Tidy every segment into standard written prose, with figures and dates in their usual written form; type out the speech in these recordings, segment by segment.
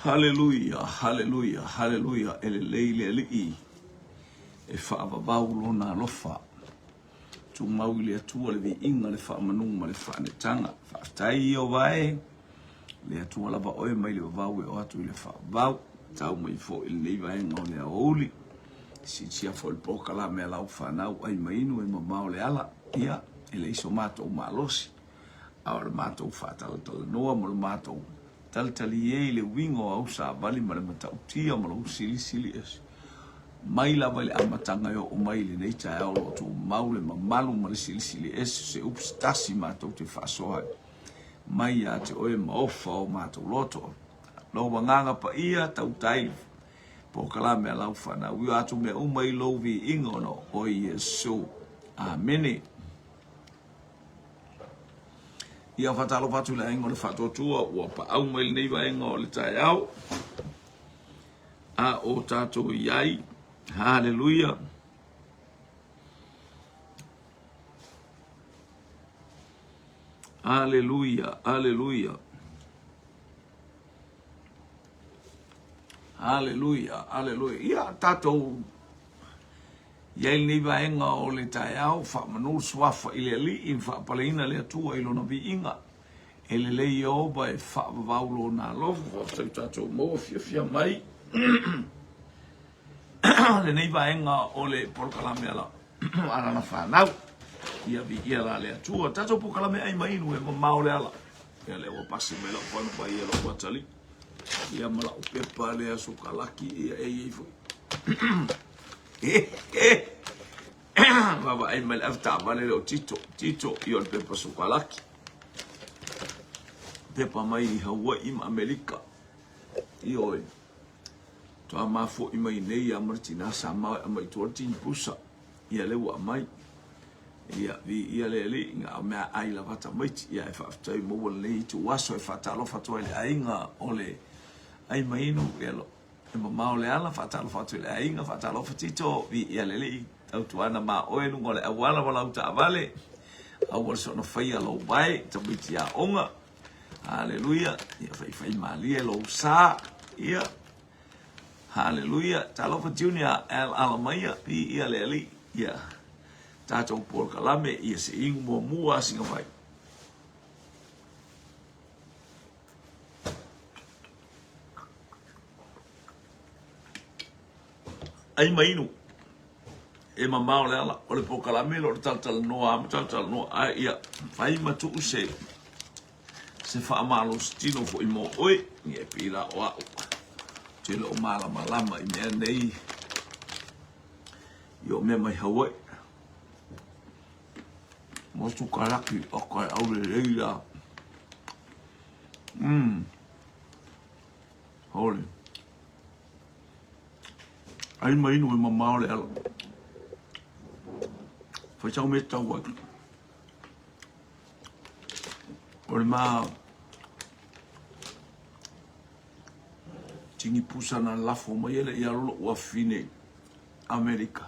Hallelujah, hallelujah, hallelujah. Ele leile li e whaavavau lona alofa. Tu mau le atua le vi inga le whaamanunga le whaanetanga. Whaatai o vai. Le atua lava oe mai le vau e o atu i le whaavau. Tau mai fo il nei vai ngau le aoli. Si tia fo il poka la mea lau whanau ai mainu e mamao le ala. Ia, ele iso mātou malosi. Awa le mātou whātalatala noa mo le mātou. Talitali e le wingo au sa vali ma le matautia ma le sili esi. Mai lava le amatanga yo o mai le nei tae au lo tu mau le mamalu ma le sili esi se upstasi mātou te whaasoha. Mai a te oe maofa o mātou loto. Lo wanganga pa ia tau tai. Po kalame a lau whana. Ui atu me umai lovi ingono o Yesu. Amene. Ia whatalo whatu le aingo le whatotua ua pa au mai nei waenga o le tae au. A o tātou iai. Hallelujah. Hallelujah. Hallelujah. Hallelujah. Hallelujah. Ia tātou iai nei vaenga o le tae au, wha manul swafa i le li, in wha paleina le atua i lona vi inga. E le lei oba e wha vavaulo nā lofu, wha tau tātou moa fia mai. Le nei vaenga o le porkalame ala, arana whanau. Ia vi ia la le atua, tātou porkalame ai mainu e mamao le ala. Ia le o pasi me la whanu pa ia la watali. Ia mala o pepa le aso kalaki ia e fui. Baba ai mal afta vale lo tito io il pepa su kalaki. Pepa mai i Hawaii ma Amerika. Io e to ama fo i mai nei a Martina sama a mai tortin pusa. Ia le wa mai. Ia le nga me ai la vata mai ia e fa tai mo le tu waso e fa talo fa to le ainga ole ai mai no elo. E mamao le ala fatalo fatu le ainga fatalo fatito vi ia le tau tuana ma oe nungo le awala wala uta avale awal sono faya lo bai tabiti a onga hallelujah ia fai mali lo sa ia hallelujah talo fa junior al alamaya vi ia le ia tato por kalame ia se ingo mua singa vai ai mainu e mamao le ala o le pokalame lo tal no a ia fai matu se whaamalo stino fo i mo oe ni e pila o au te lo malama i mea nei i o mea mai Hawaii mo tu karaki o kai au le reila holy ai mai no mamao le ala foi tau me tau wa o ma tingi pusa na lafo mai ele ia lo wa fine America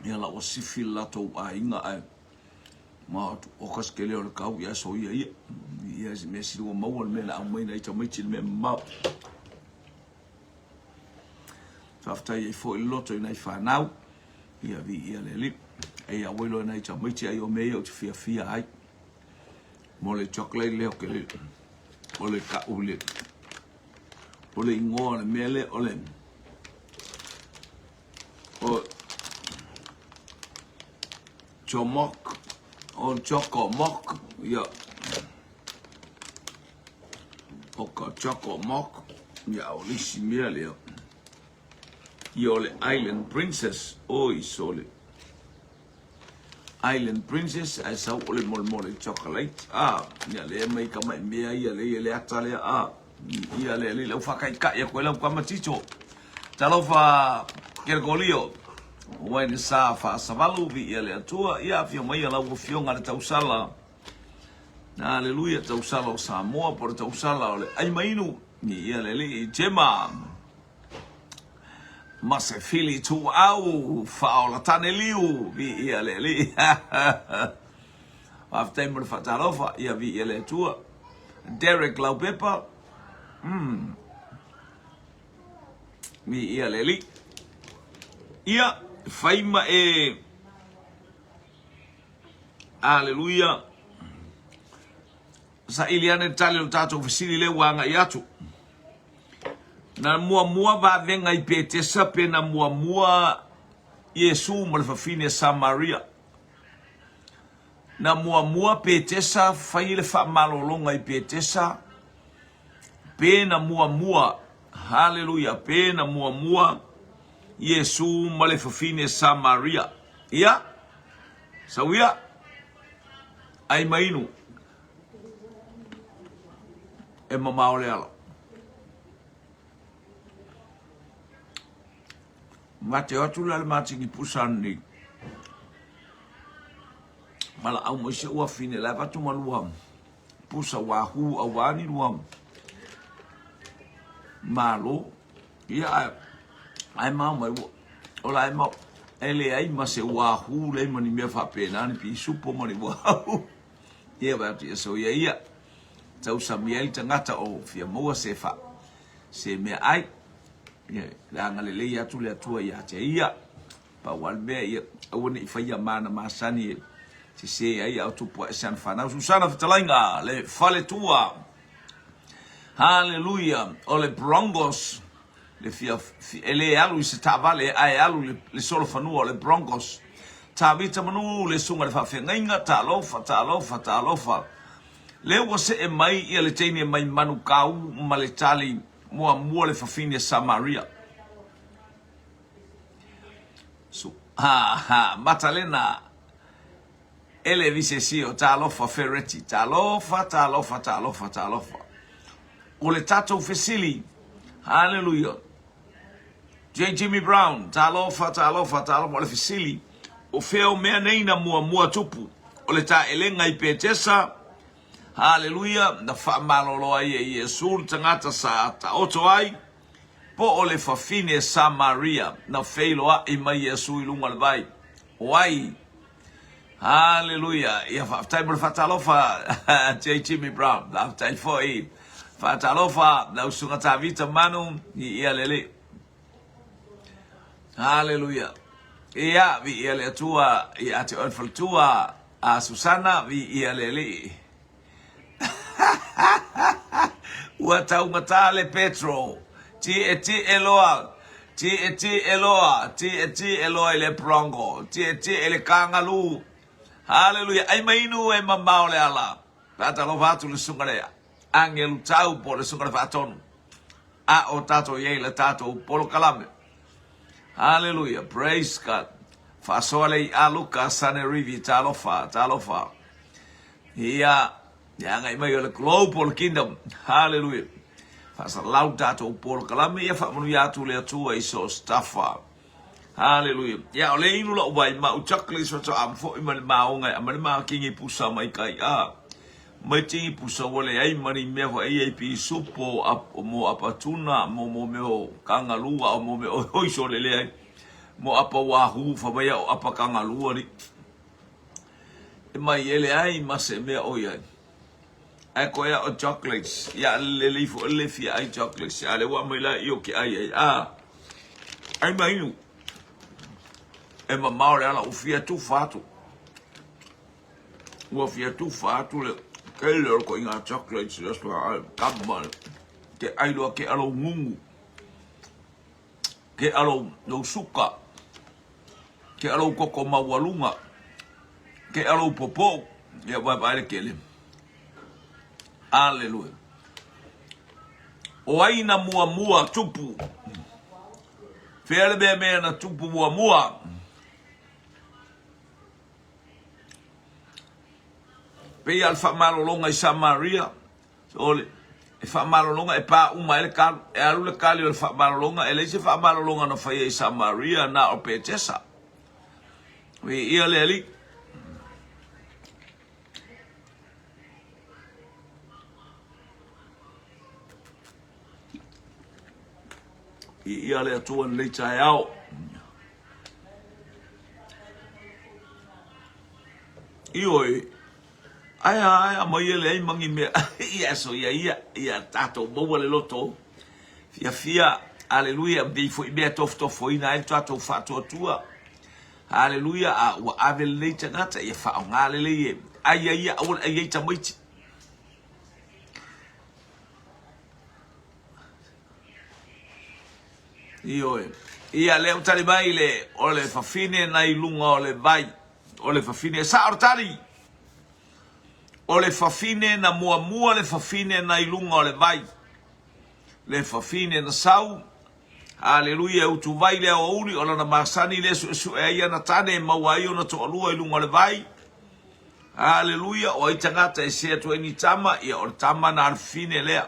ia la o sifi lato a inga ai ma o kaskele o kau ia so ia me si o mau me la mai na ita mai til me ma after ye fo loto ina whanau ia vi ia le lip e a welo nei ta miti ai o mei o te fia ai mo le chocolate leo ke le o le ka ule o le ingoa le mele o le o chomok o choco mok ia o ka choco mok ia o lisi mea leo Io le Island Princess oi sole Island Princess ai sau ole mol chocolate ia le mai ka mai mea ia le atale ia le lo fa kai ka ia ko la kwa matito talo fa kergolio when sa fa savalu vi ia le atua ia fio mai la fio ngale tausala haleluya tausala o Samoa por tausala ole ai mainu ni ia le jema ma se fili tu au faola taneliu vi ia le after mo fatalofa ia vi ele tua Derek Laupepa Mi ia leli. Ia faima Hallelujah. Sa iliane tali o tato fisili le wanga iatu. Na mua va venga I petesa pe na mua Yesu mo le fafine Samaria. Na mua petesa faile fa malolonga I petesa. Pe na mua. Hallelujah. Pe na mua Yesu mo le fafine Samaria. Ia. Sawia. Ai mainu. E mamao le ala. Mate atu la le mati ni pusani. Mala au mo se ua fine la patu maluam. Pusa wahu awani luam. Malo. Ia ai mau mai. Ola ai mau. Ele ai ma se wahu le mani me fa pena ni pi supo mani wahu. Ia ba ti so ia. Tau Samuel tangata o fia moa sefa. Se me ai. La ngale le atu le atua ia te ia. Pa walme ia. Awane I faia mana masani. Si se ai au tupu e san whanau. Susana Fitalainga. Le fale tua. Hallelujah. O le Broncos. Le fia. Ele alu I se tavale. Ai alu le solo fanua. Le Broncos. Ta vita manu le sunga le whawhengainga. Ta alofa. Leo se e mai ia le teine mai manu kau ma le tali mua le fafine Samaria. So, matalena ele vise sio ta alofa ferreti. Ta alofa. O le tato fesili. Hallelujah. Jimmy Brown. Ta alofa o le fesili. O feo mea neina mua tupu. O le ta elenga I petesa. Hallelujah. Na fa malolo ai Yesu tangata sa ta oto ai. Po o le fafine Samaria. Na feilo ai mai Yesu I lunga le vai. Wai. Hallelujah. Ia fa mo fatalofa Jimmy Brown. Na tai foi. Fatalofa na usunga ta vita manu I ia lele. Hallelujah. Ia vi ia le tua ia te onfal tua a Susana vi ia lele. Ua tau matale Petro. Ti eloa. Ti eloa le prongo. Ti ele kangalu. Hallelujah. Ai mainu e mamao le ala. Tata lo vatu le sungarea. Angelu tau po le sungare fatonu. A o tato ye le tato polo kalame. Hallelujah. Praise God. Fasole aluka sane rivi talofa. Ia ya ngai mai le global kingdom. Hallelujah. Fasa lauta to por kalame ya fa manu ya tu le tu ai so staffa. Hallelujah. Ya ole inu lo wai ma u chakli so to am fo imal ma o ngai amal ma kingi pusa mai kai a. Mai tingi pusa wole ai mani me ho ai pi supo ap mo apatuna mo me o kangalua o mo me o hoi so le ai. Mo apa wahu fa mai o apa kangalua ni. E mai ele ai ma se me o ai. Eko ya o chocolates. Ya le lifo le fia ai chocolates. Ya le wa mai la yo ki ai. Ai mai nu. E mamao le ala o fia tu fatu. Ua fia tu fatu le. Kei leo ko inga chocolates. Le sto a kabman. Ke ai loa ke alo ngungu. Ke alo no suka. Ke alo koko mawalunga. Ke alo popo. Ya wa le kele. Hallelujah. O aina mua tupu. Fere be me na tupu mua. Pe alfa malolonga I Samaria. Ole e fa malolonga e pa uma ele ka e alu le kali o fa malolonga ele se fa malolonga no fa I Samaria na o petesa. We ia le ali. Ia le atua le tai au. Ioi Ai mo ile ai mangi me ia so ia tato mo le loto fia haleluya be fo be to fo ina il tato fa tua haleluya a wa ave le tangata ia fa ngale le ai awol ai tamoiti ia le utali mai le ole fa fine na ilunga ole vai ole fa fine sa ortari ole fa fine na mua le fa fine na ilunga ole vai le fa fine na sau haleluya utu vai le o uri ona na masani le su e ia na tane mawai ona to alua ilunga ole vai haleluya o itangata e se to ni tama ia o tama na fine le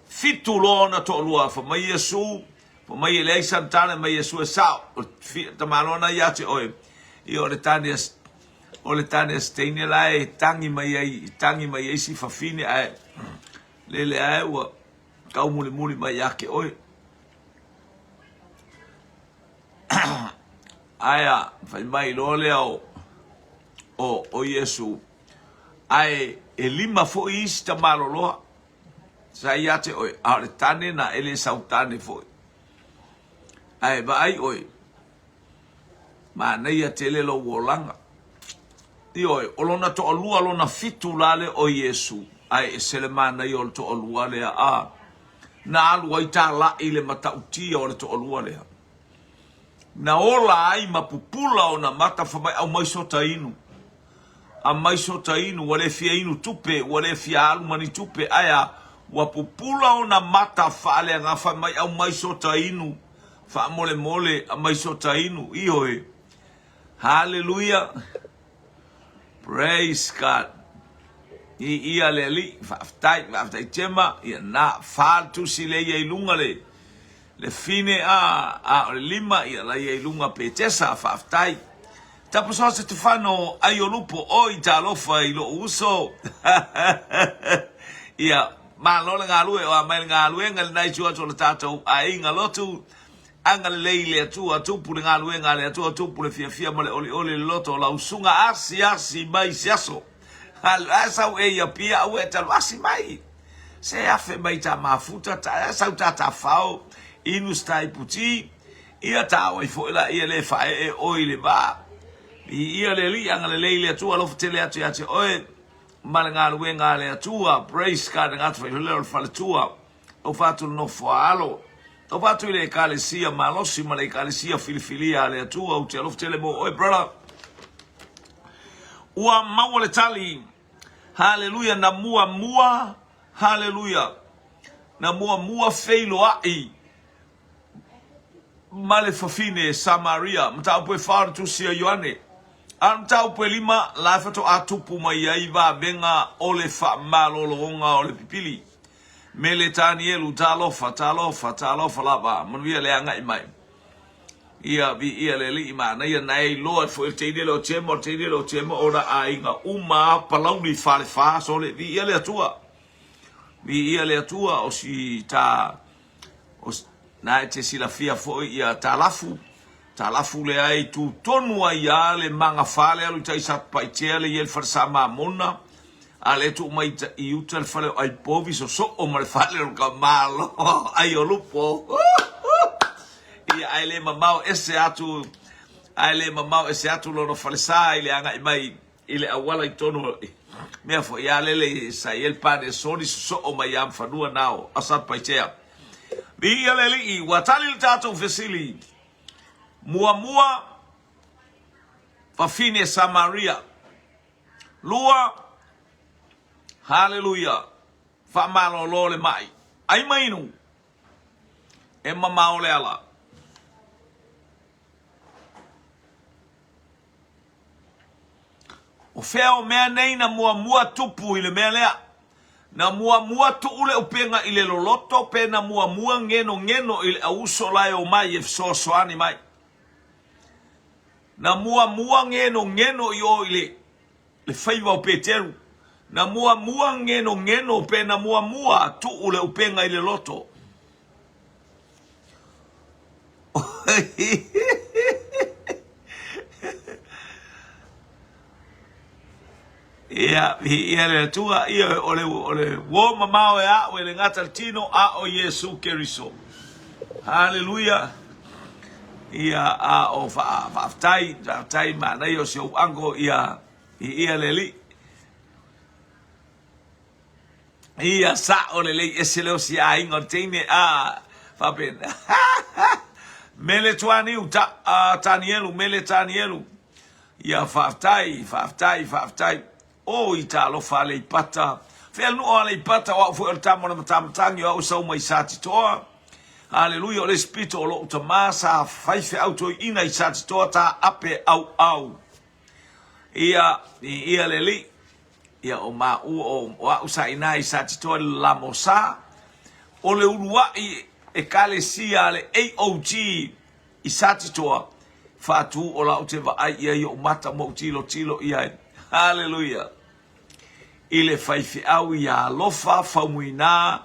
fitu lona to alua fa mai Yesu fa mai le santana mai Yesu sa ta malona ia te oi io le tane o le tane steine la e tangi mai si fa fine ai le ai wa kau muli mai ake oi aya fai mai lo le o Yesu ai e lima fo ista malolo sa ia te oi a le tane na ele sautane fo ai ba ai oi ma nei a tele lo wolanga oi olona to olua lona fitu lale o Yesu ai e selemana i ol to olua le a na alu ai ta la ile matauti o le to olua le na ola ai mapupula ona mata fa mai au mai sota inu a mai sota inu wale fia inu tupe wale fia alu mani tupe aya wa pupula ona mata fa le nga fa mai au mai sota inu fa mole a mai sota inu ioe hallelujah. Praise God. Ia le li faftai tema ia na faltu sile ia ilunga le fine a lima ia la ia ilunga petesa faftai. Tapo so se tufano aiolupo o italofa ilo uso. Ia ma lo nga lue o mai nga lue nga nai chua to tato ai nga lotu anga le ile tu pule nga lue nga le tu pule fia mole oli loto la usunga asi mai siaso hal asa e ya pia o eta asi mai se afe mai ta mafuta ta sa ta fao inu stai puti ia ta o fo la ia le fa e o ile ba ia le li anga le ile tu alo tele atu atu o mal nga lue nga le tu praise God nga tu le fa tu o fatu no fo alo o fatu ile kalesia malosi male kalesia filifilia le atua o te aloftele mo oi brother ua mawale tali hallelujah na mua hallelujah na mua feilo ai male fafine Samaria mta po far tu sia Yohane am tau po lima la fato atupu mai ai va benga ole fa malolonga ole pipili mele tanielu talofa laba manuia le anga mai ia le li ma na ia nei lord for te lo chemo ora ainga uma palauli fa so le ia le atua o si ta o na te sila fia fo ia talafu le ai tu tonu ai le manga fale alu tai sa paitele il farsama mona ale tu mai i utel fale ai povi so o mal fale o kamalo ai o lupo ia ai le mamao ese atu lo fale sa ile anga mai ile awala i tonu me fo ia le sa il pane soni so o mai am fanua nao asat paitea bi ia le i watali tato fesili mua fa fine Samaria lua hallelujah fa malo le mai ai mainu e mamao le ala o feo mea nei na mua tupu ile mea lea na mua tu ule upenga ile loloto pe na mua ngeno ile auso lai o mai e soani mai na mua ngeno yo ile le faiva o peteru na mua ngeno pe na mua tu ule upenga ile loto ia le tua ia ole wo mamao ya o le ngata tino a o Yesu Keriso. Hallelujah. Ia a o fa tai ma na yo se ango ia leli. Ia sa o le eselo si a ingo tine a fa ben. Mele tuani uta Tanielu mele Tanielu. Ia fa tai. O italo fa le pata. Fel no ale pata wa fu el tamo na tamtangi o so mai sati toa. Hallelujah, le spirito lo tamasa fai fe auto ina I sati toa ta ape au. Ia leli. Ia o ma o wa usa ina I sati toa la mosa. O le urua e kalesia le AOG I sati toa. Fatu o la o te va ai ia o mata mo tilo ia. Hallelujah. Ile faifi au ia lofa faumuina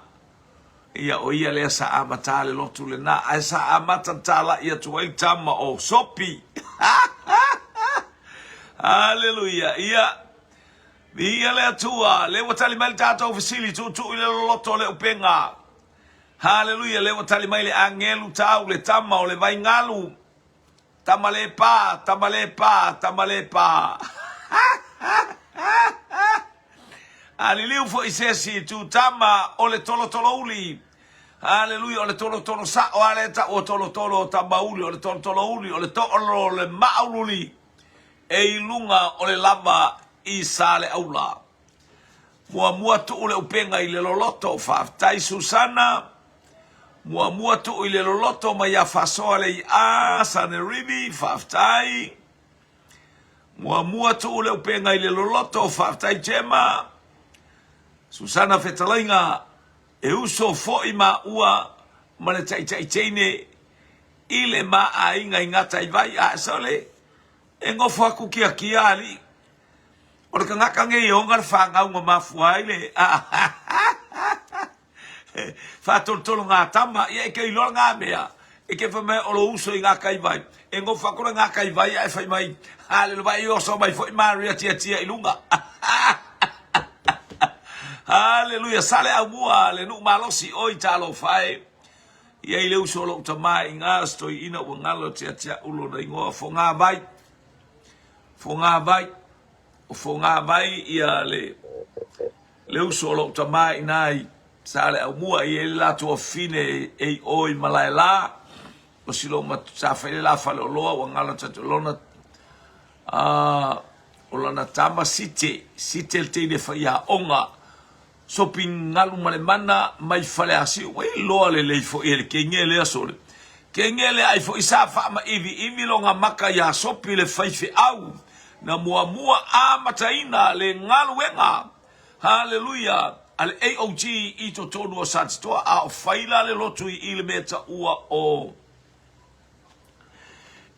ia o ia le sa amata le lotu le na a sa amata tala ia tuai tama o sopi. Hallelujah. Ia le atua le watali mai tata ofisili tu ile loto le upenga. Hallelujah. Le watali mai le angelu tau le tama o le vai ngalu. Tamale pa. Aliliu fo isesi tu tama o le tolo uli. Hallelujah, o le tolo sa o aleta o tolo tama uli, o le tolo uli, o le tolo le maululi. E ilunga o le lava I sale aula. Mua tu ule upenga I le loloto faftai Susana. Mua tu I le loloto ma ya fasoa le I sane ribi faftai. Mua tu ule upenga I le loloto faftai Jema. Susana fetalainga e uso foi ma ua ma le taiteine ile ma a inga ingata I vai a sole e ngofo aku kia ali o le kangaka nge ionga le whangau ma mafua ile whatolotolo ngā tama ia e ke iloa ngā mea e ke whamea o lo uso I ngā kai vai e ngofo aku ngā kai vai a e whai mai hale lo vai I oso mai foi maria tia ilunga. Hallelujah, sale amua le nu malosi oi talo fai. Ia I le uso lo tamai ngā stoi ina o ngalo tia ulo na ingoa fonga vai. O fonga vai ia le uso lo tamai nai sale amua ia lato o fine e oi malaila. O silo ma sa fai la fa lo o ngalo tia lona o lona tama site el te de fa ia onga. So pingalu male mana mai fale asi we loa le fo ele ke ngele asole ke ngele ai fo isa fa ma ivi longa maka ya sopi le faife au na mua a mataina le ngalu wenga. Hallelujah. Al AOG I to tonu o satitoa a faila le lotu I ile meta ua o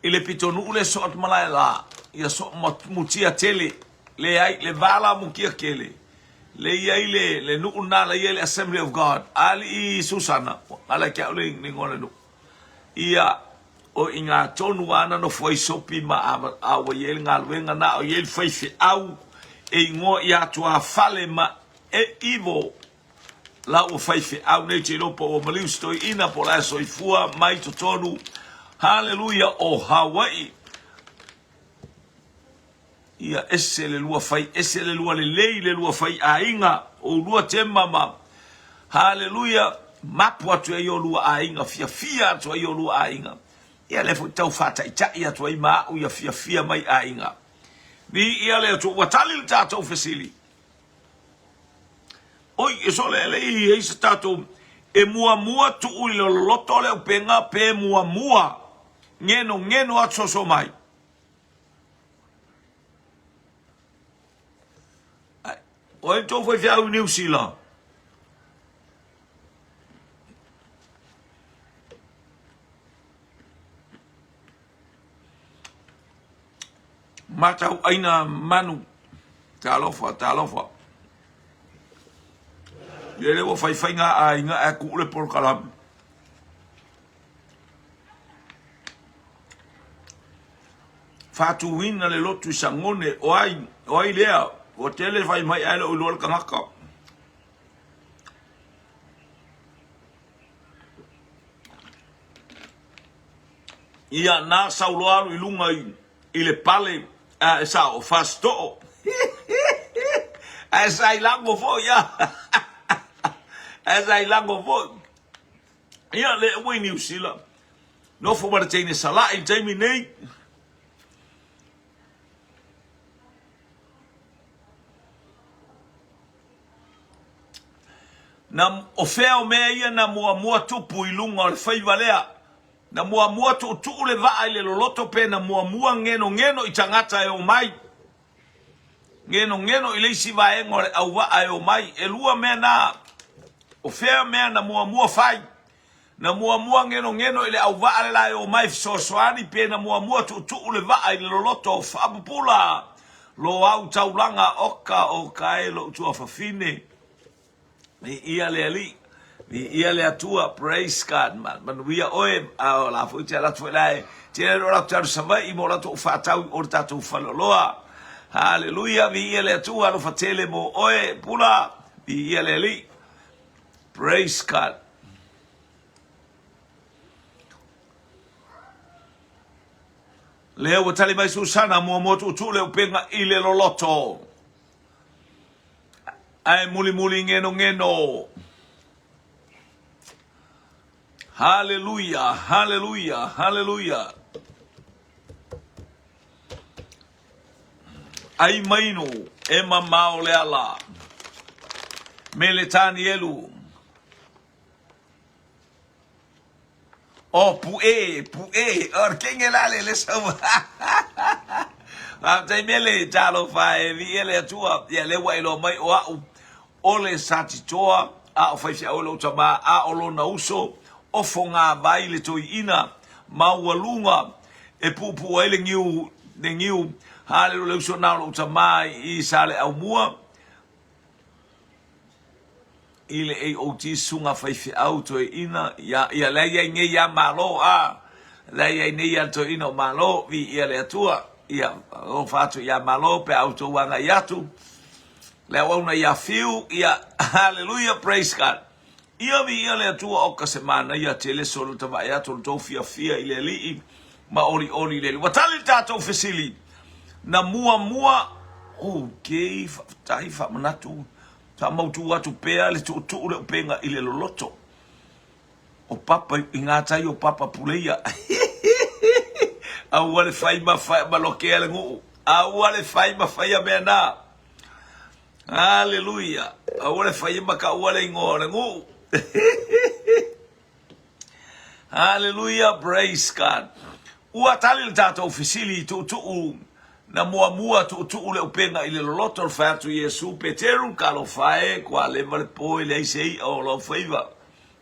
ile pitonu ule so at malaila ia so mutia tele le ai le vala mukia kele le ia le nu na le ia le Assembly of God ali I Susana ala kia ule ngone no ia o inga tonu ana no foi sopi ma a o ia nga luenga na o ia foi fi au e ngo ia tua fale ma e ivo la o foi fi au ne te no po o maliu stoi ina po la so ifua mai to tonu. Hallelujah o Hawaii. Ia ese le lua fai, ese le lua le lua fai a inga o lua te mama. Hallelujah. Mapu atu e yo lua a inga, fia atu e yo lua a inga. Ia le fu tau fata I tai atu e maa u ia fia mai a inga. Ni ia le atu watali le tatou fesili. Oi, e so le I se tatou e mua tu ui le loto le upenga pe mua. Ngeno atu so mai. Oi, to foi fiau New Zealand. Matau aina manu. Talofa. Ele wo fai nga a inga a ku le por kalam. Fatu wina le lotu sangone o ai lea o tele fai mai ai lo lo kangaka ia na sauloalu ilunga i le pale a sa o fasto a sa ilango fo ya a sa ilango fo ia le wini usila no fo mara tene sala i taimi nei na o fea o mea ia na mua tupu ilunga o le fai valea na mua tu le va ile loloto pe na mua ngeno i tangata e o mai ngeno ile si va e ngore au va e o mai e lua me na o fea me na mua fai na mua ngeno ile au va ale la e o mai soani pe na mua tu le va ile loloto fa pula lo au taulanga oka o kai lo tu afafine ia le ali ia le atua praise God man we are oe a la fuita la tuelai tele ora tu savai mo la tu fatau o tatu faloloa hallelujah ia le atua lo fatele mo oe pula ia le ali praise God leo tali mai susana mo tu le upenga ile loloto ai muli ngeno hallelujah ai maino e mamao le ala meletani elu o pue or kengelale le so te mele talo fa e viele tua ya le wailo mai o le satitoa a o faifia o lo tama a o lo na uso o fonga vai le toina maualunga e pupu ele ngiu hale lo uso na lo tama i sale au mua ile e o ti sunga faifia auto ina ya le ya nge ya malo a le ya ne ya to ina malo vi ile atua ia o fatu ya malo pe auto wanga yatu le ona ya fiu ia hallelujah praise God ia vi ia le atua o ka semana ia tele solo tava ia to fia ile li ma oli le watali tato fesili na mua okay tai fa manatu ta mautu watu pea le tu le penga ile loloto o papa ingata yo papa puleia au wale fai ma lokea le ngu au wale fai ma fai bena hallelujah au wale fai ma ka wale ngore ngu hallelujah praise God uatali tato ofisili tu na mua tu le upenga ile loloto fa tu Yesu Peteru kalo fae kwa le po ile sei o lo faiva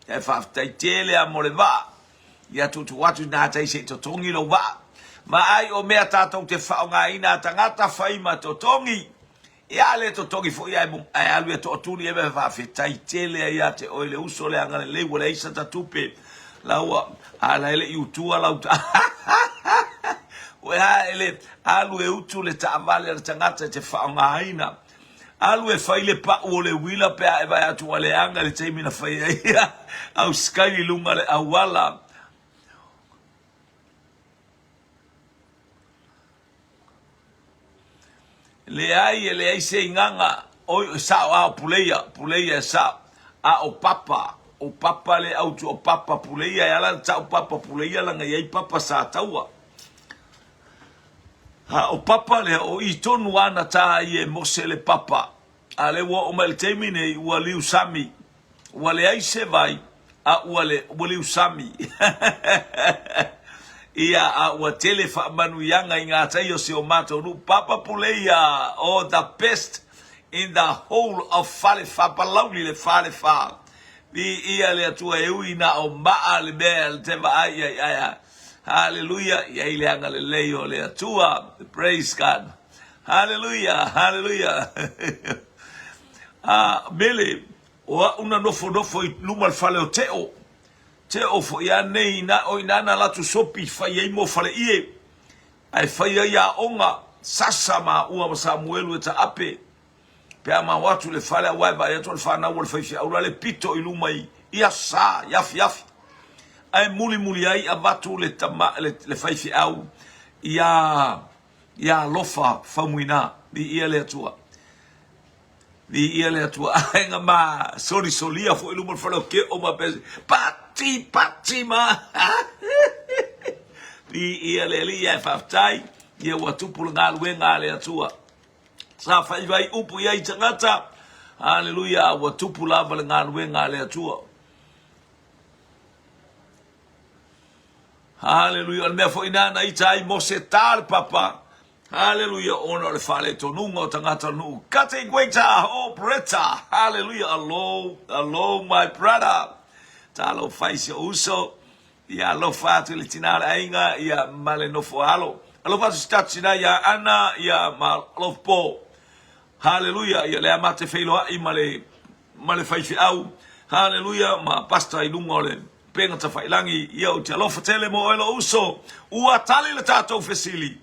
e fa taitele amore va ya tu watu na tai se to tongi lo va ma ai o mea tato te fa nga ina tangata fai ma to tongi ya le to tongi fo ya ai alu to tuni e va fa taitele ya te o le uso le anga le wala isa tatupe lawa ala ile yutua lauta Wea ele alu e utu le taavale le tangata te whaongaina. Alu e whaile pa o le wila pea e vai atu wale anga le teimina whaia ia. Au skai lunga le awala. Le ai se inganga. O sao a puleia sao. A o papa le autu o papa puleia. E ala ta o papa puleia langa iei papa sa taua. Ha o papa le o I tonu ana ta I mose le papa. Ale wa o mal temine ua liu sami. Wale ai se vai a ua liu sami. Ia a ua tele fa manu yanga inga tayo se o mato nu papa puleia o the best in the whole of Falefa palauli le Falefa. Ia le atua e uina o maa le mea le teva ai. Hallelujah. Ya ile anga le leo le atua. Praise God. Hallelujah. Mele o una nofo I luma fale o teo fo ya nei na o inana la tu sopi fa ye mo fale ie. Ai fa ya onga sasa ma ua Samuelu ta ape Pea ma watu le fale awai ba ya tol fa na wol faifi aula le pito ilumai ia sa yafi. Ai muli ai abatu le tama le faifi au ia lofa famuina di ia le atua. Di ia le atua ainga ma solia fo ilumol falo ke o ma pesi pati ma. Di ia le ia faftai ia watu pulngal wenga le atua. Sa fai vai upu ia itangata. Haleluya watu pulava le ngal wenga le atua. Haleluya me fo ina na itai mosetar papa. Haleluya ono le fale tonungo tangata nu kate gweta o preta. Haleluya allo my brother. Talo faisi uso ya lo fatu le tinala ainga ya male no fo halo. Allo fatu statsina ya ana ya malofpo. Haleluya ya le amate feilo I male faisi au. Haleluya ma pasta ilungo le penga ta failangi ia o te alofa tele mo elo uso ua tali le tatou fesili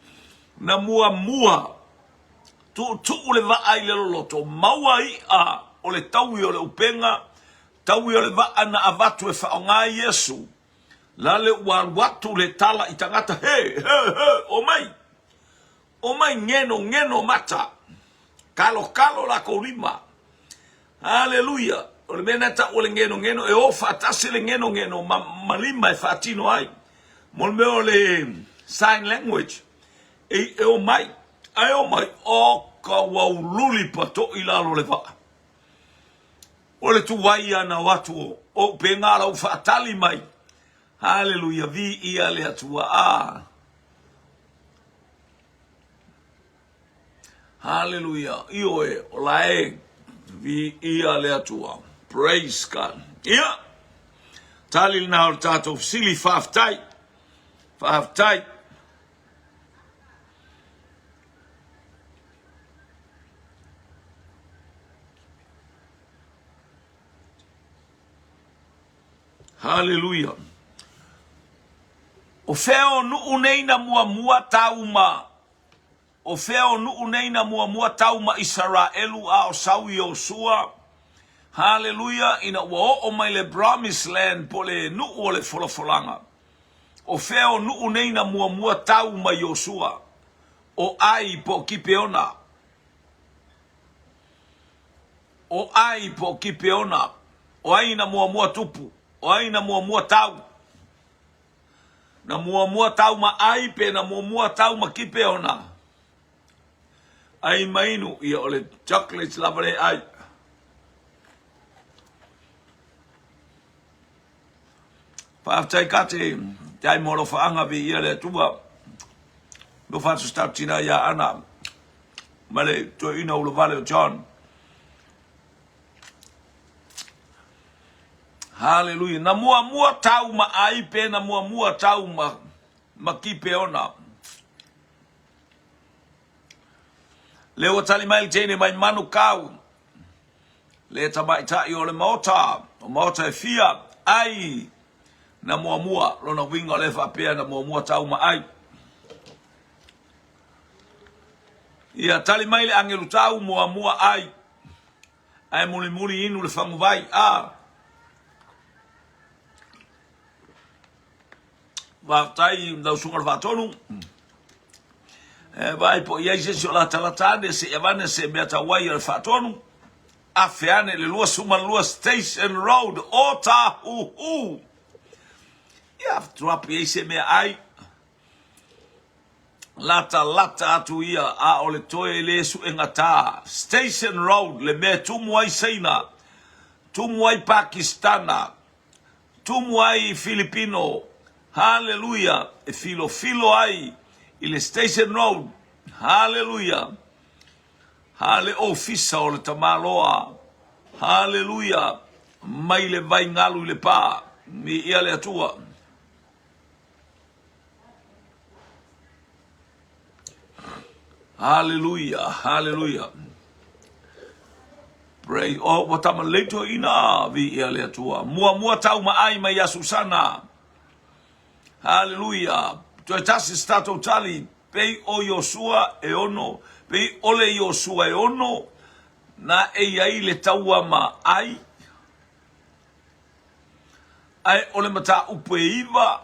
na mua tu le vaai le loto maua ia o le taui o le upenga taui o le vaa na avatu e whaonga Yesu la le watu le tala I tangata he o mai ngeno mata kalo la korima haleluya o le mena ta o le ngeno e o fatasi le ngeno malima e fatino ai mo le meo le sign language e o mai o ka waululi pato I lalo le vaa o le tuwai ana watu o pengala u fatali mai haleluya vi ia le atua haleluya io e o lae vi ia le atua. Praise God. Yeah. Tali na o tato sili faftai. Hallelujah. O feo nu uneina mua tauma. O feo nu uneina mua tauma Israelu a o sau Yosua. Hallelujah ina o mai le promised land pole nu o le folofolanga. O feo nu uneina mua tauma Yosua. O ai po kipeona. O ai po kipeona. O ai na mua tupu. O ai na mua tau. Na mua tau ma ai pe na mua tau ma kipeona. Ai mainu ia ole chocolates lavare ai. Paftai kate tai moro faanga vi ia le tua. No fatu statina ya ana. Male to ina ulo vale o John. Hallelujah. Na mua tau ma ai pe na mua tau ma kipeona. Leo tali mai tene mai manu kau. Le tamai tai o le mota. O mota e fia ai. Na mua lona winga le fa pe na mua tau ma ai. Ia tali mai le angelu tau mua ai. Ai muli inu le fangu vai va tai da sunga va tonu. Vai po ia se la talatane se evane se meta wai le fa tonu. Afeane le lua suma lua station road ota ia drop ia se me ai lata atu ia a ole toe le su engata station road le me tumuai seina tumuai pakistana tumuai filipino hallelujah e filo ai ile station road hallelujah hale ofisa ole tamaloa hallelujah mai le vai ngalu le pa mi ia le atua hallelujah pray o watama leto ina vi ia le atua mua tau ma ai mai Susana hallelujah to tasi stato tali pei o Yosua e ono pei ole Yosua e ono na ai le taua ma ai ole mata upe iwa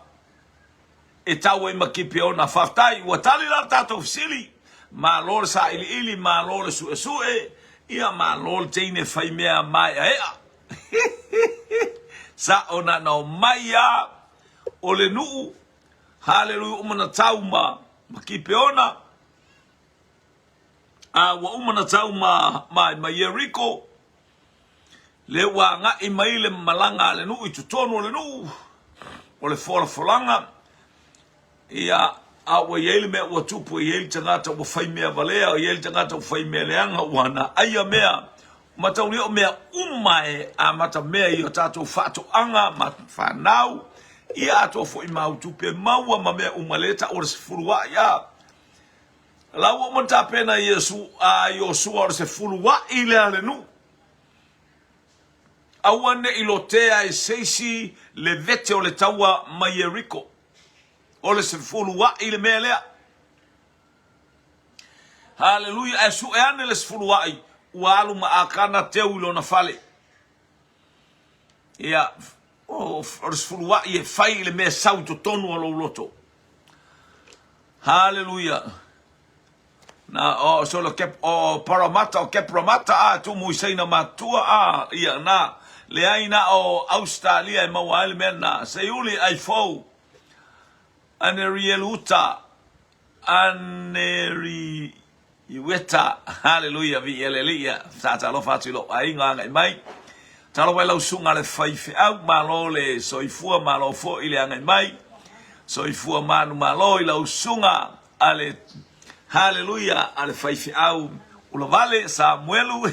e taua ima kipe ona whaftai ua tali la tatou fisili ma lor sa ili ma lor sue ia ma lor teine fai mea mai ea sa ona no mai a ole nuu haleluya umana tauma ma kipe ona wa umana tauma ma Yeriko le wa nga i mai le malanga le nuu i tutono le nuu o le folanga ia awa yele mea ua tupu yele tangata ua fai mea valea o yele tangata ua fai mea leanga wana aia mea matauli o mea umae a mata mea i o tato fato anga ma whanau ia ato fo i mau tupe maua ma mea umaleta o le sefurua ia lau o manta pena Yesu a Yosua o le sefurua i le ale nu awane i lotea e seisi le vete o le taua ma Yeriko o le sefurua i le mea lea haleluya e su e ane le sefurua i ua alu ma akana teu ilo na fale ia o le sefurua i e fai le mea sau to tonu o lo loto haleluya na o solo kep o paramata o kepramata a tu muisaina matua a ia na le aina o Australia e maua ele mena se uli ai fou aneriel'uta aneri iweta haleluya vi elelia tata lo fatilo ainga ngai mai talo wela usunga le faife au malo le soifua malo fo ile ngai mai soifua manu malo ile usunga ale haleluya ale faife au ulovale Samuelu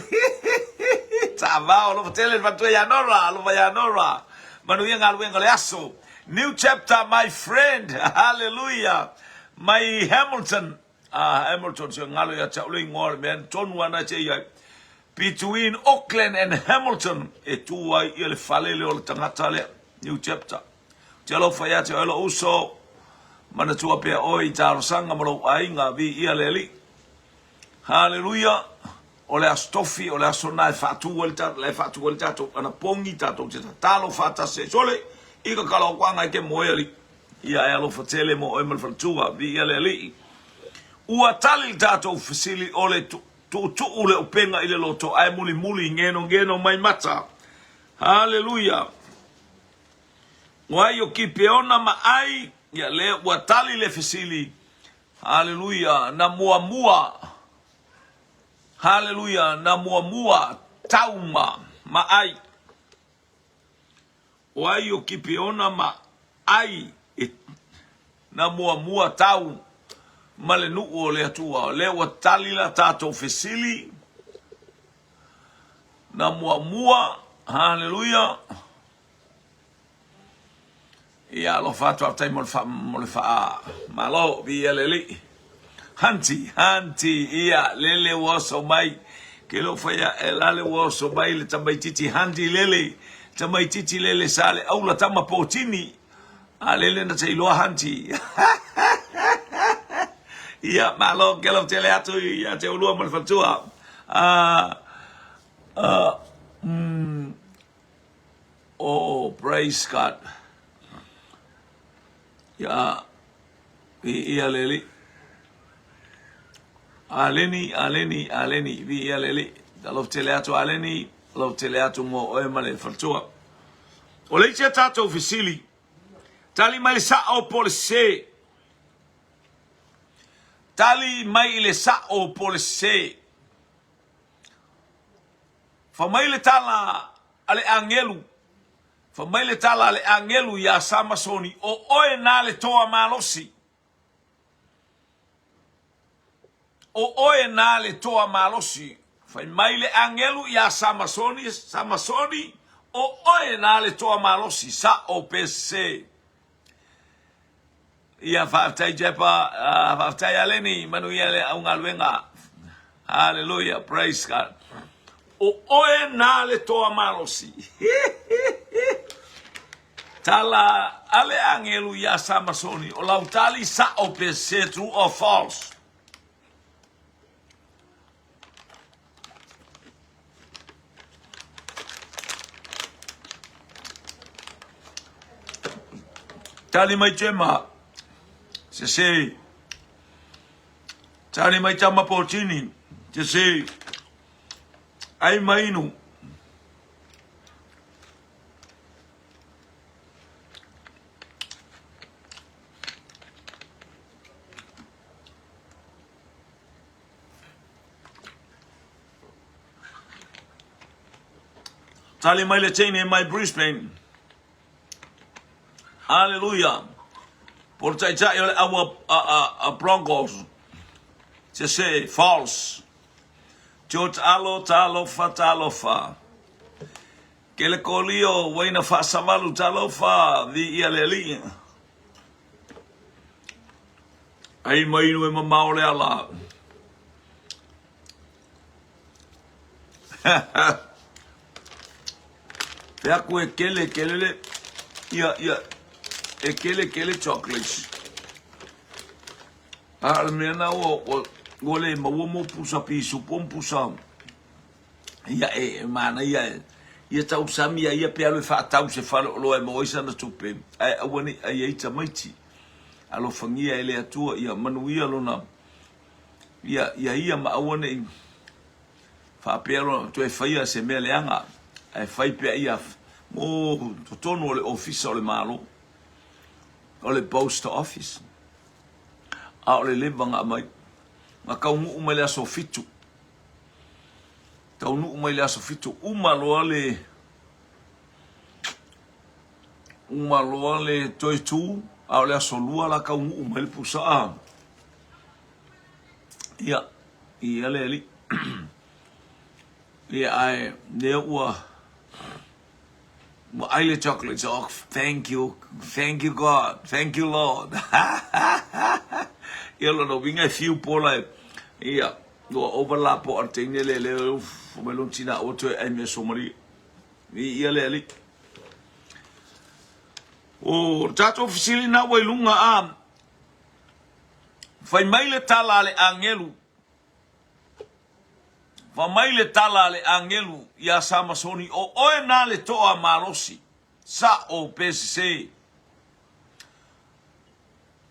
tava lo tele fatto yanora lo yanora manu yenga alwenga le aso new chapter my friend hallelujah my Hamilton Hamilton so ngalo ya chauling ngol men tonu ana che ya between Auckland and Hamilton e tua ile falele o tangata le new chapter telo faya te lo uso mana tua pe oi taro sanga mo ainga vi ia leli hallelujah o le astofi o le asona fatu volta to ana pongi tato te talo fata se sole ika kala kwanga ke moeri ia elo fatele mo emel fatua vi ia leli ua tali tato fasili ole tu ule upenga ile loto ai muli ngeno mai mata haleluya wayo kipeona ma ai ya le ua tali le fasili haleluya na mua haleluya na mua tauma ma ai wayo kipeona ma ai na mua tau male nu o le atua le wa talila tato fesili na mua haleluya ya lo fatto aftai mo fa malo vi leli hanti ia lele woso mai ke lo faya elale woso mai le tamaititi hanti lele tamaititi lele sale au la tama potini alele na tei lo hanti ia malo ke lo tele atu ia te ulua mal fatua oh praise God ya ia lele aleni vi alele da lo teleato aleni lo teleato mo o male fatua o le tato ofisili tali mai sa o polise tali mai le sa o polise fa mai le tala ale angelu fa mai le tala ale angelu ya samasoni o oe na le toa malosi o oe na le toa malosi fai mai le angelu ya samasoni o oe na le toa malosi sa o pese ia faftai jepa faftai aleni manu yele aunga luenga hallelujah praise God o oe na le toa malosi tala ale angelu ya samasoni o lautali sa o pese true or false Tali mai chema. Se. Tali mai chama porcini. Se. Ai mainu. Tali mai le chain in my Brisbane. Hallelujah. Por chai our Broncos. Se false. George talofa. Que le colio waina fa samalu talofa vi ialeli. Ai mai no mamao le ala. Pea kue kele ia kele chocolates. Almena o gole mo pusa pisu pom pusa. Ia mana ia tau samia ia pe alo fa tau se fa lo mo isa na tupe. Ai awani ai tamaiti. Alo fangia ele atua ia manuia lona. Ia ma awani fa pero tu e faia se meleanga. Ai fai pe ia mo tono le office le malo. O le post office. A le levanga mai. Ma kau mu mai la sofitu. Kau nu mai la sofitu uma lo le toitu a le solua la kau mu mai pusa. Ia le ali. Ia ai ne ua I like chocolates. Oh, thank you God, thank you Lord. Ia lo vinga fiu pola ia no overlap o tene le melon tina o to ai me somari. Ia le ali. O tato ofisili na wai lunga a fai mai le tala le angelu. Fa mai le tala le angelu ia samasoni o oe na le toa malosi sa o PCC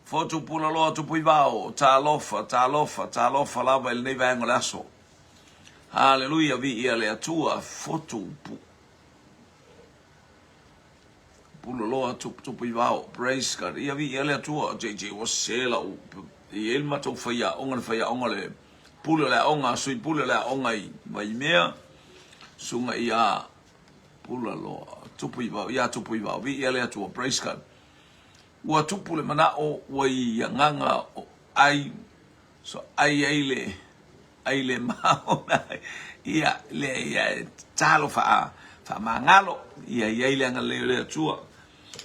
foto pula loa tupu ivao talofa lava il nei vengo lasso. Hallelujah vi ia le atua foto pula loa tupu ivao praise God ia vi ia le atua JJ was sela i el mato faya onga le pula la onga sui pula la onga i vai mea sunga ia pula lo tupu iwa vi ia le atua praise God ua tupu le mana o wai nganga o ai so ai le mao ia le talo fa mangalo ia le anga le atua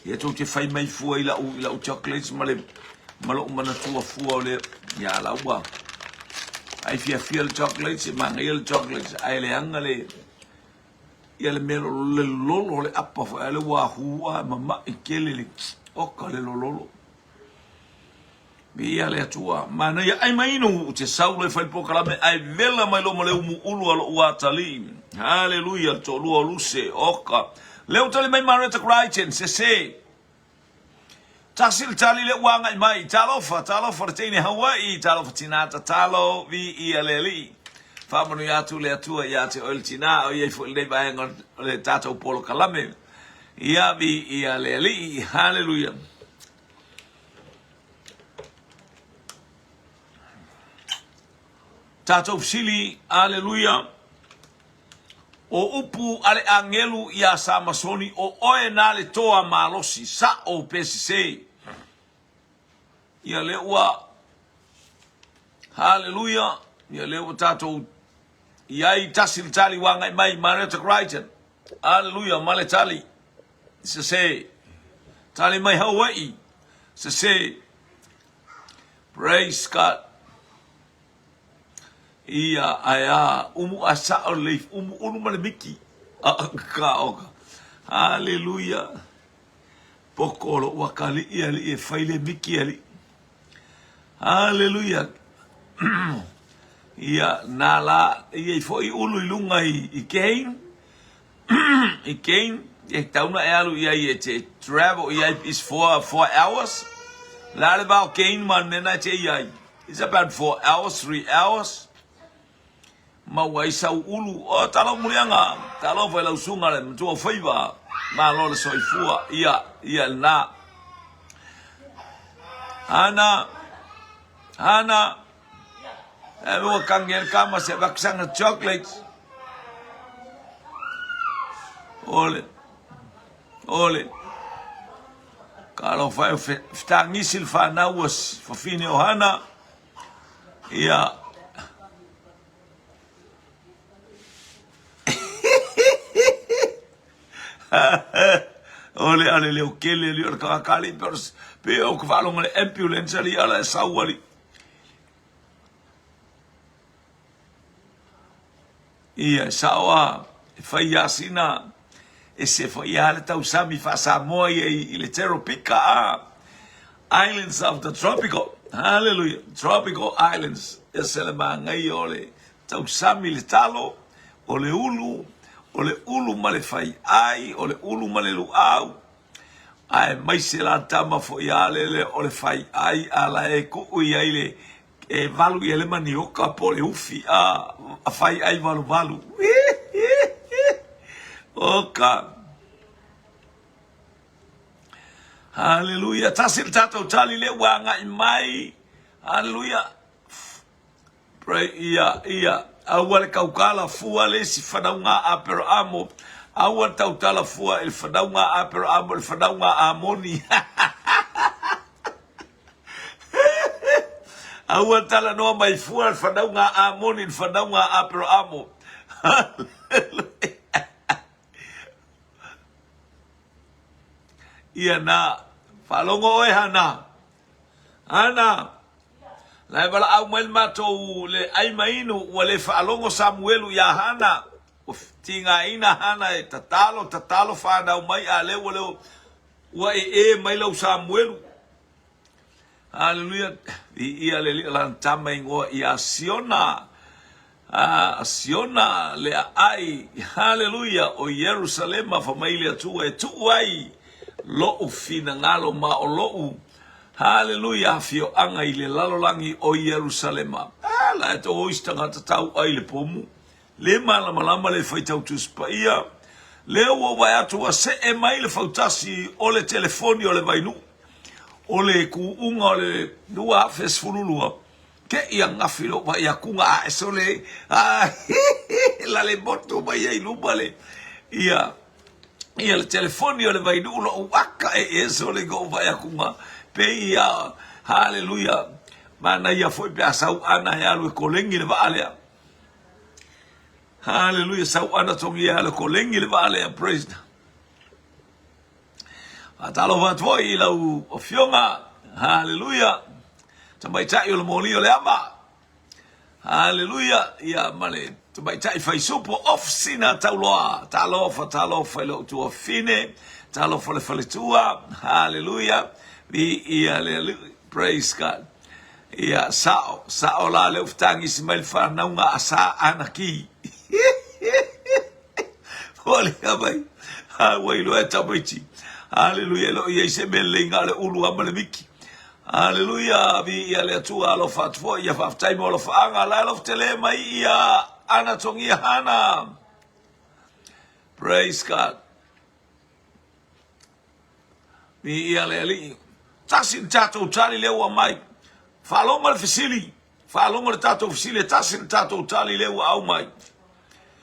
ia tu te fai mai fua ila u chocolates malo mana tua fua le ia la ua ai fia le chocolates manga le chocolates ai le anga le ia le melo le lolo le apa fa le wa hua mama ikele le oka le lolo ia le atua mana ia ai mai no te sau le fai poka me ai vela mai lo le ulu alo watali hallelujah to lu luse oka le utali mai mareta kraiten se tasil tali le wanga mai talofa tene Hawaii talofa tinata talo vi ialeli fa manu ya tu le atua ya te oil tina o ye fo le vai ngon le tato polo kalame ia vi ialeli hallelujah tato sili hallelujah o upu ale angelu ia samasoni o oe na le toa malosi sa o PCC ia le ua hallelujah ia le ua tato iai tasil tali wanga mai mareta kraiten hallelujah male tali se tali mai Hawaii se praise God ia aya asa o le unu male miki ka oka hallelujah pokolo wakali ia le faile miki ali hallelujah ia nala ia foi ulu lunga i kein Tauna alu ia te travel is 4 hours. Lale bao kain man nena te ia. It's about 4 hours, 3 hours. Mawai sau ulu o talo mulianga talo vai lau sunga le mtua faiva ma lo le soifua ia na ana e mo kangen kama se vaksanga chocolates ole kalo fai ftangi silfa na was for fine ohana ia ole ale le okele le ka kali pers pe o kwalo ngale ambulance ali ala sawali ia sawa fai asina ese foi ala tau sami fa samoa i le Teropika islands of the tropical hallelujah tropical islands esele mangai ole tau sami le talo ole ulu male fai ai ole ulu male lu au ai mai se la tama fo ia le ole fai ai ala e ko ia ile e valu ele manioka pole ufi a fai ai valu oka hallelujah tasil tato tali le wanga mai hallelujah pray ia awal kaukala fua le si fadaunga apero amo awal tautala fua el fadaunga apero amo el fadaunga amoni awal tala no mai fua el fadaunga amoni el fadaunga apero amo ia na falongo e hana la bala au mal mato le ai mainu wale falongo Samuelu ya hana tinga ina hana e tatalo fa da mai ale wale wa mai lo Samuelu haleluya ia le lan tamengo ia siona le ai haleluya o Jerusalema familia tu ai lo fina ngalo ma o lo haleluya fio anga ile lalolangi o Jerusalema la to oistanga tau ai le pomu le malama le fai tau tu spaia le o vai atu se e mai le fautasi o le telefoni o le vainu o le ku unga le dua fes fululua ke ia ngafilo vai akunga so le la le boto vai ai lubale ia le telefoni o le vainu lo waka e so le go vai akunga pe ia haleluya mana ia foi pe sau ana ya lo kolengi le vale haleluya sau ana tongi ya lo kolengi le vale praise atalo va toi la o fionga haleluya tamai tai o moli o le ama haleluya ia male tamai tai fai supo off sina tauloa talo fa lo tu fine talo fa le tua haleluya ia le praise God ia sao la le uftangi Ismail fa naunga asa anaki ole abai wai lo eta baiti haleluya lo ia se belenga le ulu amale miki haleluya ia le tua lo fatfo ia fa time lo fa anga la lo tele mai ia ana tongi hana praise God ia le tasin tato tali lewa mai falonga le fisili falonga le tato fisili tasin tato tali lewa au mai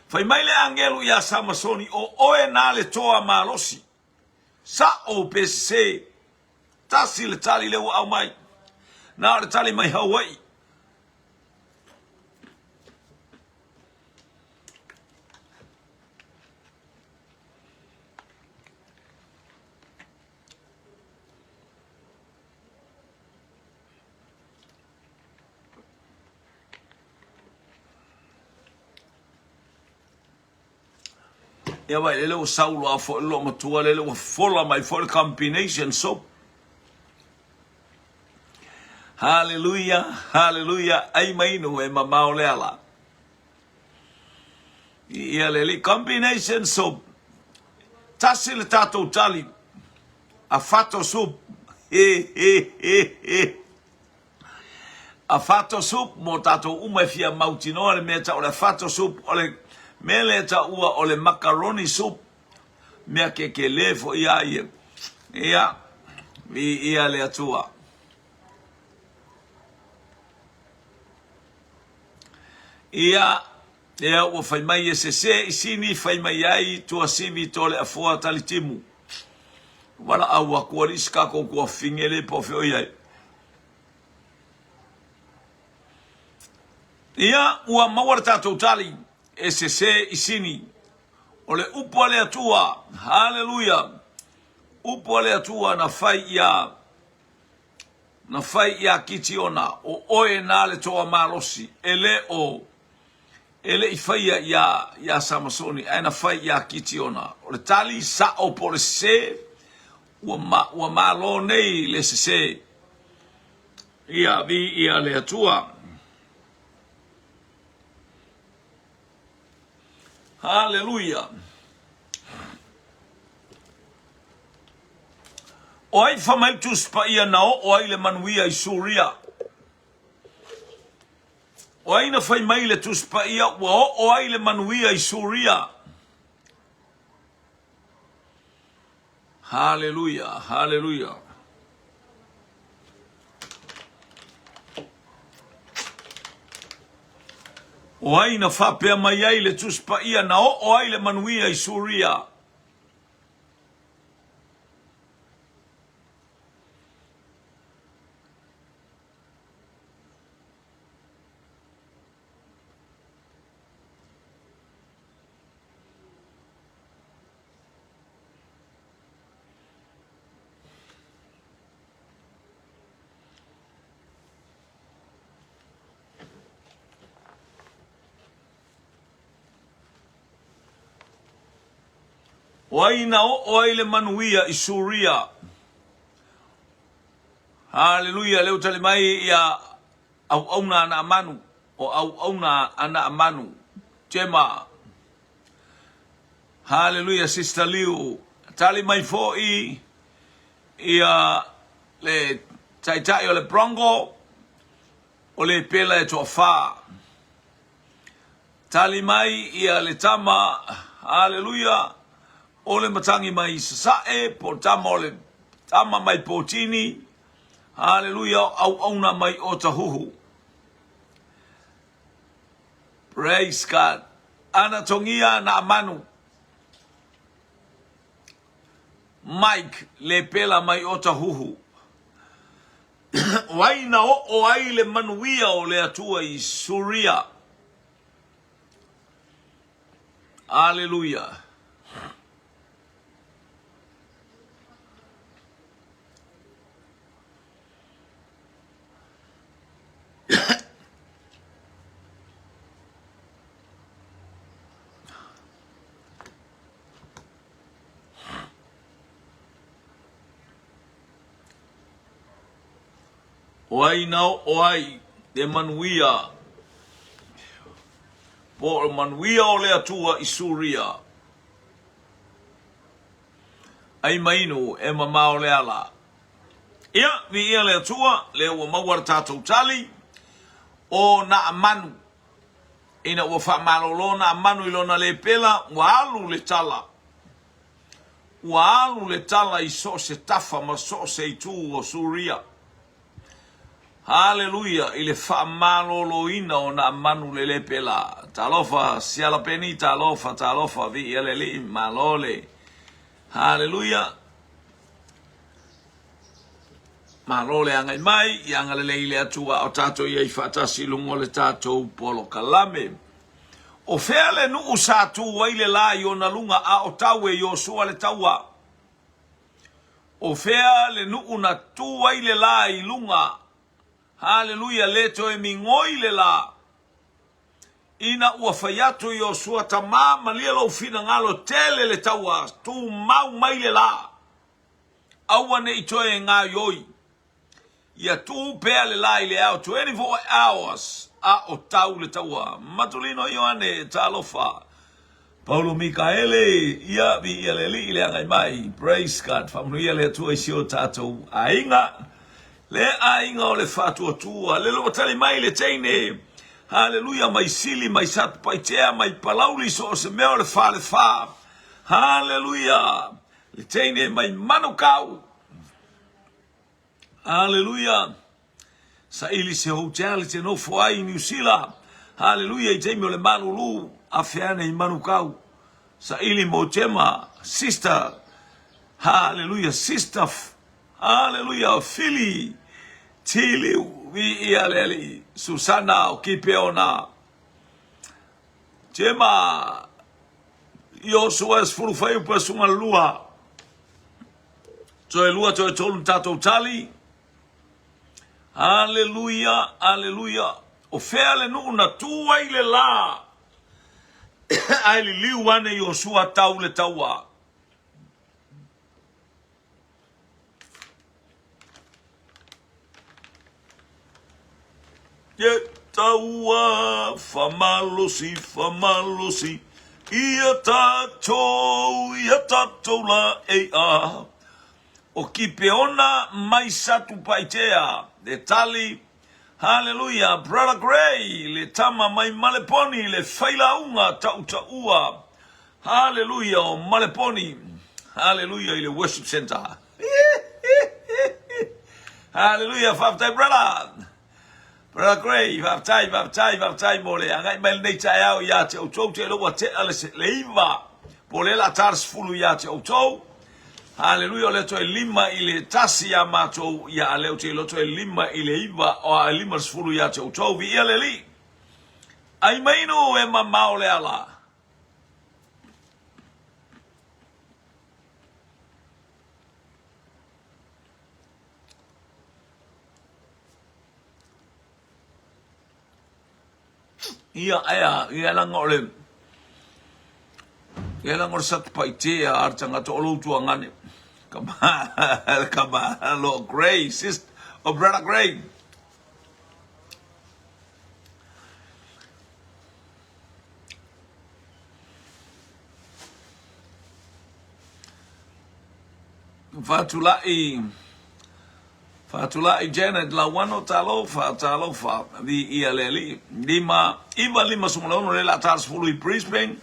fai mai le angelu ya samasoni o oe na le toa malosi sa o pese tasin le tali lewa au mai na le tali mai Hawaii ia vai le o saulo a fo lo matua le o fola mai for combination so hallelujah ai mai no e mamao le ala ia le combination so tasi le tatou tali, a fato sup, a fato sup mo tatou umefia mautino le meta o le fato sup o le mele ta ua o le macaroni sup mea ke lefo ia le atua. Ia ua fai mai se isini fai mai ai tua simi tole afua talitimu. Wala awa kua riska ko kua fingele po feo iai. Ia ua mawara tatou tali se isini. Ole upo le atua, haleluya. Upo le atua na fai ia kitiona o oe na le toa malosi ele ifaia ya Samasoni aina fai ya kitiona o le tali sa o por se wa malo nei le se ia le atua. Haleluya. O ai famai tuspa ia nao o ai le manuia i Suria. O ai na fai mai le tuspa ia o ai le manuia i Suria. Haleluya, haleluya. O ai na fapea mai ai le tuspa ia nao o ai le manuia i Suria. O ai na o ai le manuia i Suria. Haleluya, leo tale mai ia au na ana manu o au na ana amanu. Tema. Haleluya, Sister Liu. Tali mai fo ia le taitai o le prongo o le pela e tofa. Tali mai ia le tama. Haleluya. O le matangi mai sasae, po tama mai potini. Haleluya, au na mai o tahuhu. Praise God. Ana tongia na amanu. Mike le pela mai o tahuhu. Waina o ai le manuia o le atua i Suria. Haleluya. Oai nao oai de manuia. Po manuia o le atua i Suria. Ai mainu e mamao le ala. Ia vi ia le atua le ua mawar tatou tali o na amanu. Ina ua wha malolo na amanu ilona le pela ua alu le tala. Ua alu le tala i so se tafa ma so se itu o Suria. Haleluya, ile fa malolo ina o na manu le pela. Talofa, siala peni, talofa, vi ele malole. Haleluya. Malole angai mai, yanga le atua o tato iei fatasi lungo le tato polo kalame. O feale nu usatu waile la yo na lunga a o tawe yo sua le taua. O feale nu una tu waile la i lunga. Haleluya, leto e mingoi le la. Ina ua fayatu yo sua tama malia lo fina ngalo tele le taua. Tu mau mai le la. Awane itoe ngā yoi. Ia tu pea le la i le au 24 hours. A o tau le taua. Matulino Ioane talofa. Paulo Mikaele, ia vi ele li le ngai mai, praise God, whamunuia le atua isi o tātou ainga, le ainga o le whatua tua, le lo tali mai le teine, hallelujah, mai sili, mai satu paitea, mai palauli so se meo le wha, hallelujah, le teine mai manukau, hallelujah, sa ili se hotel, se no fuai New Zealand, hallelujah, i teime o le malulu, afeane I manukau, sa ili motema, sister, hallelujah, sister, hallelujah, Philly, Tili, vi ialeli, Susana, o kipeona, tema, Joshua es furufai upasunga lua, toe lua toe tolu tatou tali, hallelujah, hallelujah, o fea le nuu na tua I le la, ai li liu ane Joshua tau le taua. Ye taua famalosi, ia tatou la a. O ki peona mai satu paitea, le tali, hallelujah, Brother Gray, le tama mai maleponi, le whailaunga taua, hallelujah, o maleponi, hallelujah, I le worship center. Hallelujah, whaftai brother. Brother Gray, whaftai mole, angai mai nei tai au ia te autou te loa te ale se leiva, po le la tars fulu ia te autou, hallelujah, le toe lima I le tasi a matou ia aleo te lo toe lima I le iwa o a lima sfulu ia te autou vi ia le li. Ai mainu e mamao le ala. Ia langole. Ia langole sat paitea artanga to olutu angane. Come on, Lord Gray, sister, oh Brother Gray. Fatulai Janet la wano talofa vi ialeli lima sumulaono le la tars fulu I Brisbane.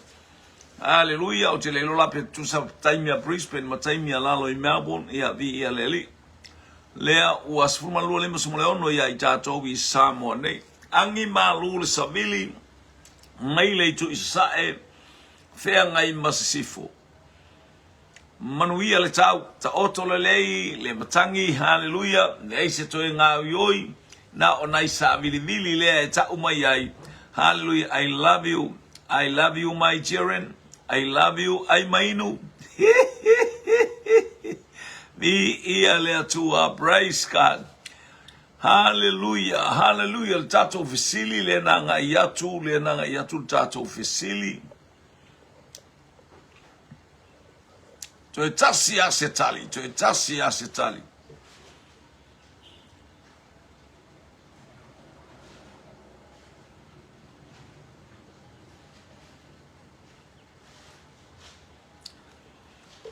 Hallelujah, o te lelo la pe tu sa taimia Brisbane ma taimia lalo I Melbourne ia vi ialeli. Lea ua sfuma lua lima sumulaono ia I tātou I Samoa nei. Angi malu le savili ngai le tu isae fea ngai masisifo. Manuia le tau, ta oto le lei, le matangi, hallelujah, le eise toe ngā uioi, na o nai sa vili lea e tau mai ai, hallelujah, I love you my children, I love you, ai mainu, vi ia lea tua, praise God, hallelujah, le tatou fisili, le nanga iatu, le tatou fisili, toe tasi a se tali.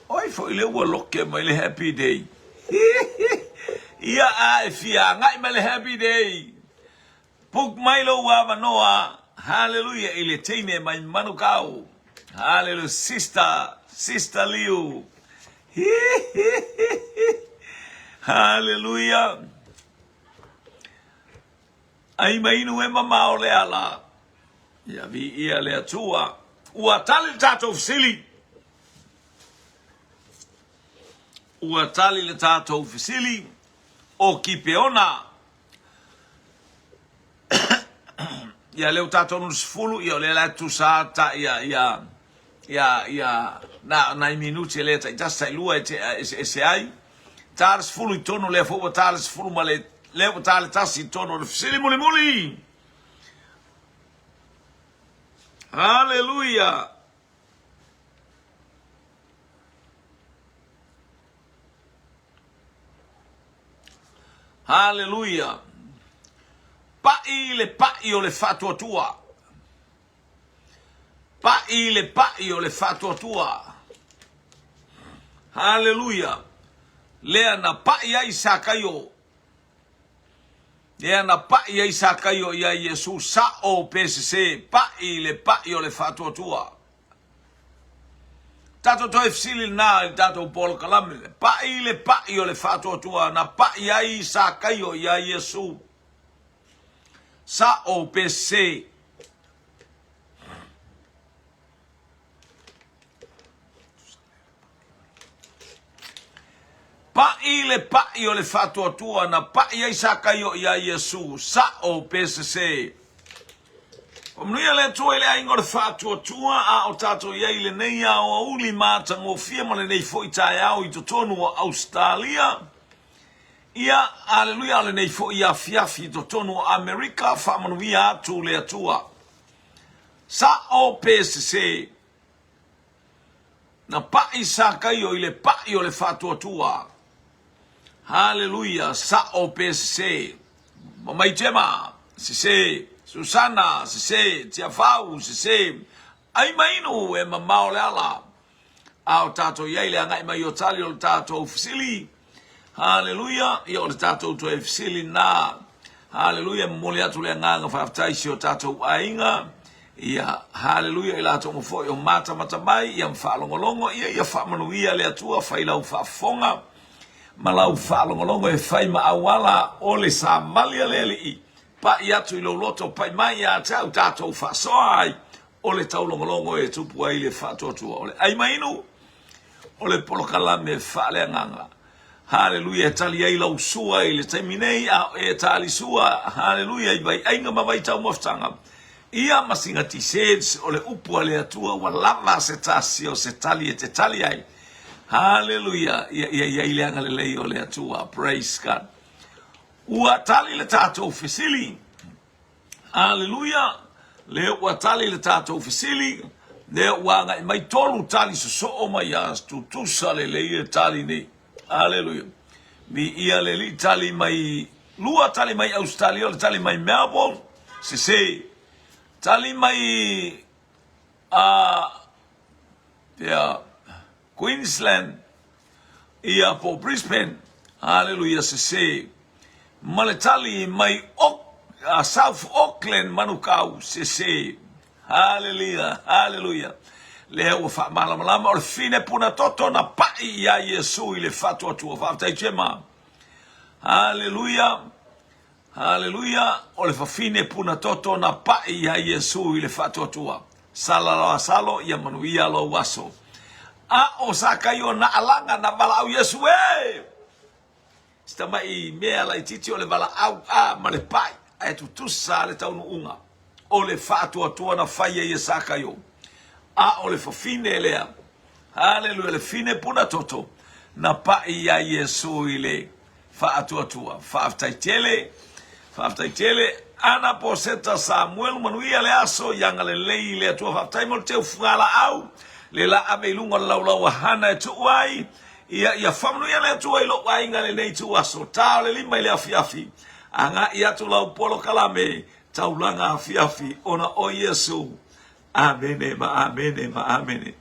Oi fo ile ua loke mai le happy day. Ia a e fia ngai mai le happy day. Puk mai lo wa manoa. Hallelujah, ile teine mai manukau. Hallelujah, sister Liu. Hallelujah. Ai mainu e mamao le ala. Ia vi ia le atua. Ua tali tatou fisili. Ua tali le tatou fisili. O ki peona. Ia leo tatou nusfulu. Ia le la tu sa ta ia. Na minuti le ta sai lua e ai tars fulu tono le fo tars fulu male le tals tasi tono le fisili muli hallelujah pa'i o le fatua tua le pa'i o le fatua tua. Haleluia. Lea na pa'i ai sakayo. Lea na pa'i ai sakayo ia Yesu sa o PCC pa'i o le fatua tua. Tato to efsili na tato polo kalame. Pa'i o le fatua tua na pa'i ai sakayo ia Yesu sa o PCC. Pa'i o le fatua tua na pa'i ai sakayo ia Yesu sa o PCC. Omnia le tua le aingo le fatua tua a o tato ia ile nei a o uli mata ngofia mo le nei fo itai au i totonu o Australia. Ia, aleluia, le nei fo ia fiafi i totonu o Amerika whamanuia atu le atua. Sa o PCC. Na pa'i sakayo ile pa'i o le fatua tua. Haleluia, sa o PCC. Mamai tema, sise, Susana, sise, Tiafau, sise. Ai mainu e mamao le ala. Ao tato iei le angai mai o tali o le tato ufisili. Haleluia, ia o le tato to ufisili na. Haleluia, mole atu le nganga whaaftaisi o tato ainga. Ia, haleluia, ila ato ngofo o mata matamai, ia mwhaalongolongo, ia whaamanuia le atua, whailau whaafonga. Malau whaalongolongo e whaima awala o le sa malia lele i. Pa i atu ilo loto pai mai a tau tātou whasoai o le taulongolongo e tupu ai le whatotua. O le aimainu o le polokalame whaale nganga. Haleluia e tali ai lau sua i le taiminei a e tali sua. Haleluia i vai ainga mawai tau moftanga. Ia masinga tiseds o le upua le atua wa lava se tasi o se tali e te tali ai. Hallelujah. Ia ileanga le lei o le atua. Praise God. Ua tali le tatou fisili. Hallelujah. Le ua tali le tatou fisili. Le ua ngai mai tolu tali so o mai as tu tusa le lei le tali nei. Hallelujah. Mi ia le li tali mai lua tali mai Australia, le tali mai Melbourne. Se tali mai Queensland, ia po Brisbane, hallelujah, se maletali mai South Auckland manukau, se hallelujah, hallelujah. Leo fa malama o le fine puna toto na pai ya Yesu ile fatua tua fa taitema. Hallelujah, hallelujah, o le fa fine puna toto na pai ya Yesu ile fatua tua. Salo ya manuia lo waso. A o sakayo na alanga na vala au Yesu e. Stama i mea la ititi o le vala au ma le pai. A tu sa le taunu unga. O le fatua tua na faia ye sakayo. A o le fafine lea. Hallelujah, le fine puna toto. Na pai ya Yesu ile fatua tua. Faaftaitele. Ana poseta Samuel manuia le aso yanga le lei le atua faaftaimol te ufungala au. Le la amelunga lau hana tu wai ia famnu ya le tu wai lo wai ngale nei tu aso ta le lima le afiafi anga ia tu lau polo kalame taulanga afiafi ona o Yesu amene ma amene